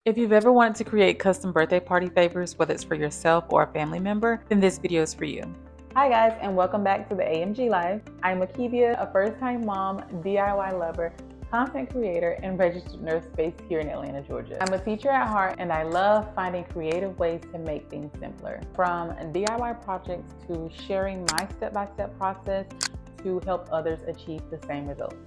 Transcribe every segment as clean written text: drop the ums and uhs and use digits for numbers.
If you've ever wanted to create custom birthday party favors, whether it's for yourself or a family member, then this video is for you. Hi guys, and welcome back to the AMG Live. I'm Akivia, a first-time mom, DIY lover, content creator, and registered nurse based here in Atlanta, Georgia. I'm a teacher at heart, and I love finding creative ways to make things simpler. From DIY projects to sharing my step-by-step process to help others achieve the same results.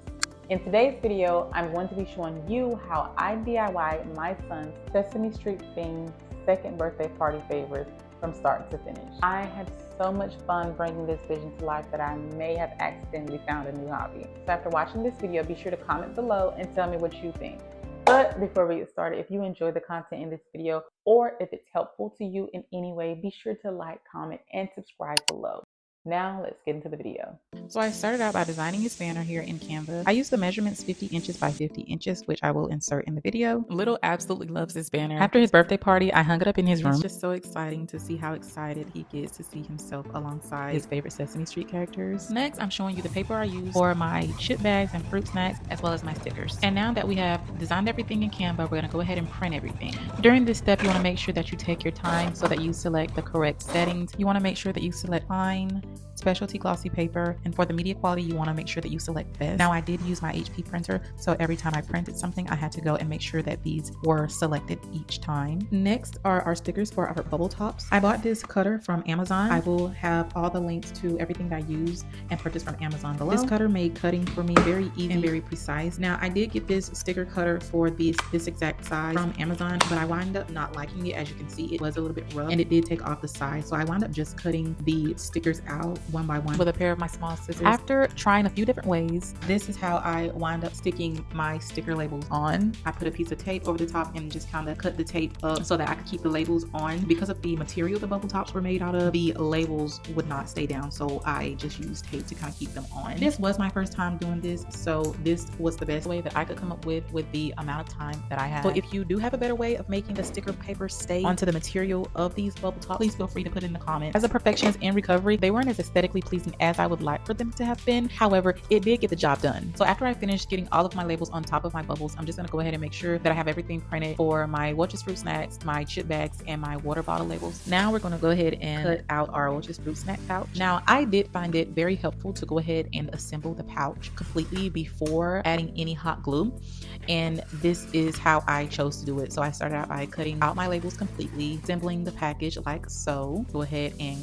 In today's video, I'm going to be showing you how I DIY my son's Sesame Street themed second birthday party favors from start to finish. I had so much fun bringing this vision to life that I may have accidentally found a new hobby. So after watching this video, be sure to comment below and tell me what you think. But before we get started, if you enjoy the content in this video or if it's helpful to you in any way, be sure to like, comment, and subscribe below. Now let's get into the video. So I started out by designing his banner here in Canva. I used the measurements 50 inches by 50 inches, which I will insert in the video. Little absolutely loves this banner. After his birthday party, I hung it up in his room. It's just so exciting to see how excited he gets to see himself alongside his favorite Sesame Street characters. Next, I'm showing you the paper I use for my chip bags and fruit snacks, as well as my stickers. And now that we have designed everything in Canva, we're gonna go ahead and print everything. During this step, you wanna make sure that you take your time so that you select the correct settings. You wanna make sure that you select fine, specialty glossy paper, and for the media quality you want to make sure that you select best. Now I did use my HP printer, so every time I printed something I had to go and make sure that these were selected each time. Next are our stickers for our bubble tops. I bought this cutter from Amazon. I will have all the links to everything that I use and purchased from Amazon below. This cutter made cutting for me very easy and very precise. Now I did get this sticker cutter for this exact size from Amazon, but I wound up not liking it. As you can see, it was a little bit rough and it did take off the side, so I wound up just cutting the stickers out one by one with a pair of my small scissors. After trying a few different ways, this is how I wind up sticking my sticker labels on. I put a piece of tape over the top and just kind of cut the tape up so that I could keep the labels on. Because of the material the bubble tops were made out of, the labels would not stay down, so I just used tape to kind of keep them on. This was my first time doing this, so this was the best way that I could come up with the amount of time that I had. So if you do have a better way of making the sticker paper stay onto the material of these bubble tops, please feel free to put it in the comments. As a perfectionist in recovery, they weren't as aesthetically pleasing as I would like for them to have been. However, it did get the job done. So after I finished getting all of my labels on top of my bubbles, I'm just gonna go ahead and make sure that I have everything printed for my Welch's fruit snacks, my chip bags, and my water bottle labels. Now we're gonna go ahead and cut out our Welch's fruit snack pouch. Now I did find it very helpful to go ahead and assemble the pouch completely before adding any hot glue. And this is how I chose to do it. So I started out by cutting out my labels completely, assembling the package like so. Go ahead and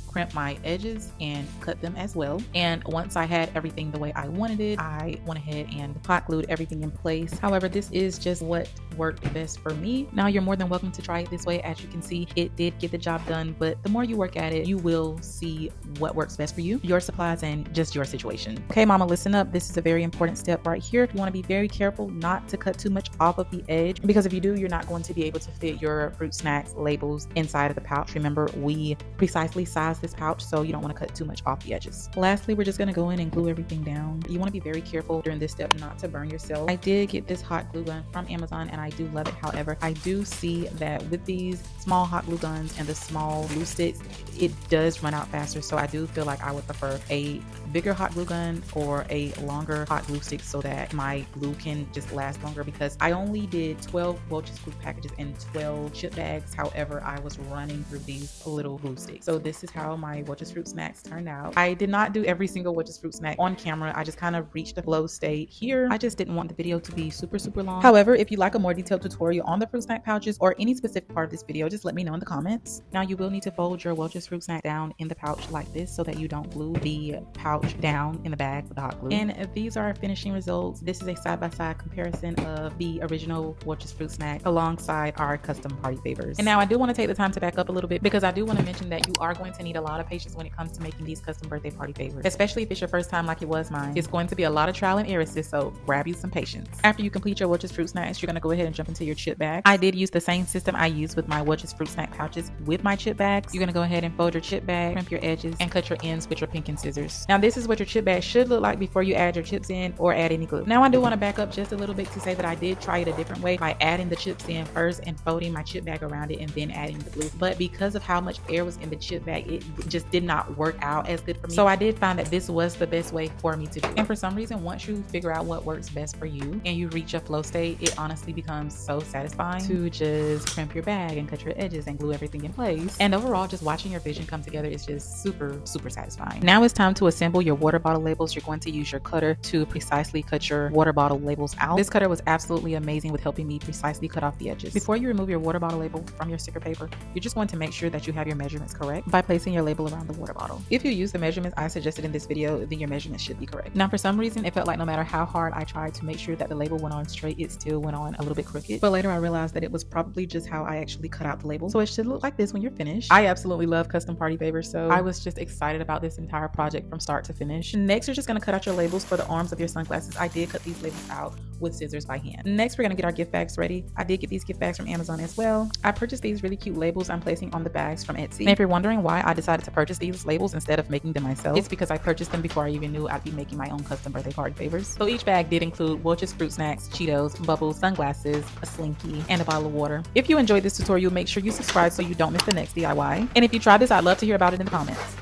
crimp my edges and cut them as well. And once I had everything the way I wanted it, I went ahead and hot glued everything in place. However, this is just what worked best for me. Now you're more than welcome to try it this way. As you can see, it did get the job done, but the more you work at it, you will see what works best for you, your supplies, and just your situation. Okay, mama, listen up. This is a very important step right here. You want to be very careful not to cut too much off of the edge, because if you do, you're not going to be able to fit your fruit snacks labels inside of the pouch. Remember, we precisely sized this pouch, so you don't want to cut too much off the edges. Lastly, we're just going to go in and glue everything down. You want to be very careful during this step not to burn yourself. I did get this hot glue gun from Amazon and I do love it. However, I do see that with these small hot glue guns and the small glue sticks, it does run out faster. So I do feel like I would prefer a bigger hot glue gun or a longer hot glue stick so that my glue can just last longer, because I only did 12 Welch's fruit packages and 12 chip bags. However, I was running through these little glue sticks. So this is how my Welch's fruit snacks turned out. I did not do every single Welch's fruit snack on camera. I just kind of reached the flow state here. I just didn't want the video to be super long. However, if you like a more detailed tutorial on the fruit snack pouches or any specific part of this video, just let me know in the comments. Now you will need to fold your Welch's fruit snack down in the pouch like this so that you don't glue the pouch down in the bag with the hot glue. And these are our finishing results. This is a side-by-side comparison of the original Welch's fruit snack alongside our custom party favors. And now I do want to take the time to back up a little bit, because I do want to mention that you are going to need a lot of patience when it comes to making these custom birthday party favors, especially if it's your first time like it was mine. It's going to be a lot of trial and error, sis, so grab you some patience. After you complete your Welch's fruit snacks, you're going to go ahead and jump into your chip bag. I did use the same system I used with my Welch's fruit snack pouches with my chip bags. You're going to go ahead and fold your chip bag, crimp your edges, and cut your ends with your pinking scissors. Now this this is what your chip bag should look like before you add your chips in or add any glue. Now I do want to back up just a little bit to say that I did try it a different way by adding the chips in first and folding my chip bag around it and then adding the glue. But because of how much air was in the chip bag, it just did not work out as good for me. So I did find that this was the best way for me to do it. And for some reason, once you figure out what works best for you and you reach a flow state, it honestly becomes so satisfying to just crimp your bag and cut your edges and glue everything in place. And overall, just watching your vision come together is just super satisfying. Now it's time to assemble your water bottle labels. You're going to use your cutter to precisely cut your water bottle labels out. This cutter was absolutely amazing with helping me precisely cut off the edges. Before you remove your water bottle label from your sticker paper, you're just going to make sure that you have your measurements correct by placing your label around the water bottle. If you use the measurements I suggested in this video, then your measurements should be correct. Now for some reason, it felt like no matter how hard I tried to make sure that the label went on straight, it still went on a little bit crooked. But later I realized that it was probably just how I actually cut out the label. So it should look like this when you're finished. I absolutely love custom party favors, so I was just excited about this entire project from start to finish. Next, you're just going to cut out your labels for the arms of your sunglasses. I did cut these labels out with scissors by hand. Next, we're going to get our gift bags ready. I did get these gift bags from Amazon as well. I purchased these really cute labels I'm placing on the bags from Etsy. And if you're wondering why I decided to purchase these labels instead of making them myself, it's because I purchased them before I even knew I'd be making my own custom birthday party favors. So each bag did include Welch's fruit snacks, Cheetos, bubbles, sunglasses, a Slinky, and a bottle of water. If you enjoyed this tutorial, make sure you subscribe so you don't miss the next DIY. And if you try this, I'd love to hear about it in the comments.